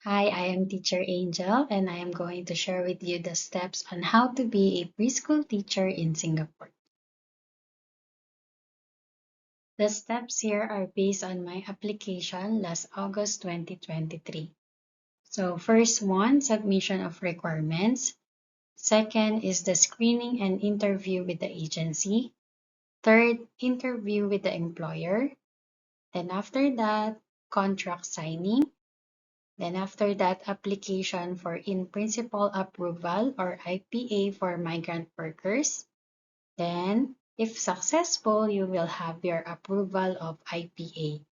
Hi, I am Teacher Angel, and I am going to share with you the steps on how to be a preschool teacher in Singapore. The steps here are based on my application last August 2023. So, first one, submission of requirements. Second is the screening and interview with the agency. Third, interview with the employer. Then, after that, contract signing. Then after that, application for in-principle approval or IPA for migrant workers. Then, if successful, you will have your approval of IPA.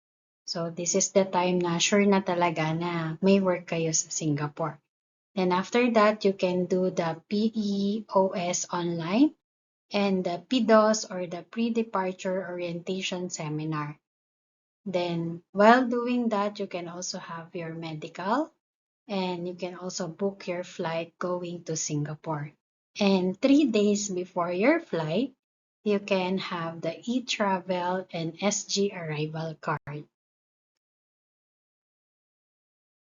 So this is the time na sure na talaga na may work kayo sa Singapore. Then after that, you can do the PEOS online and the PDOS or the pre-departure orientation seminar. Then while doing that, you can also have your medical, and you can also book your flight going to Singapore. And 3 days before your flight, you can have the e-travel and SG arrival card.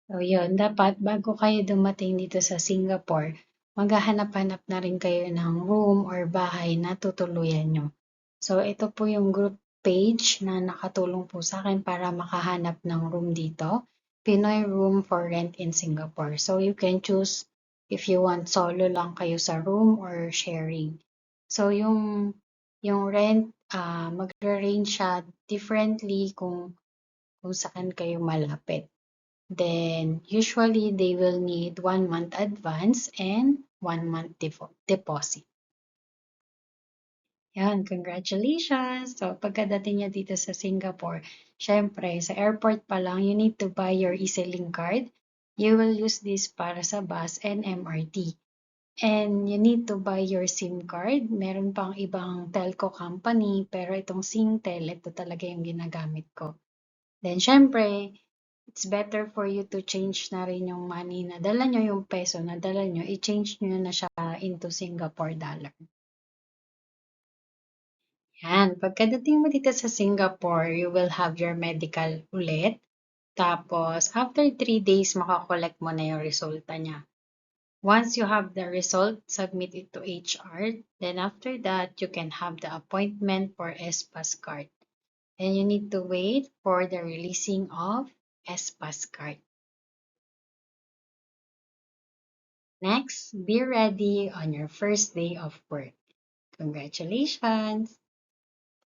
So yun, dapat bago kayo dumating dito sa Singapore, maghahanap-hanap na rin kayo ng room or bahay na tutuluyan nyo. So ito po yung group page na nakatulong po sa akin para makahanap ng room dito. Pinoy Room for Rent in Singapore. So you can choose if you want solo lang kayo sa room or sharing. So yung rent, magre-range siya differently kung saan kayo malapit. Then usually they will need 1 month advance and 1 month deposit. Yan, congratulations! So pagkadating niya dito sa Singapore, syempre sa airport pa lang, you need to buy your EasyLink card. You will use this para sa bus and MRT. And you need to buy your SIM card. Meron pang ibang telco company, pero itong Singtel, ito talaga yung ginagamit ko. Then syempre, it's better for you to change na rin yung money na dala nyo, yung peso na dala nyo, i-change nyo na siya into Singapore dollar. Yan, pagkadating mo dito sa Singapore, you will have your medical ulit. Tapos, after 3 days, makakollect mo na yung resulta niya. Once you have the result, submit it to HR. Then after that, you can have the appointment for SPAS card. And you need to wait for the releasing of SPAS card. Next, be ready on your first day of work. Congratulations!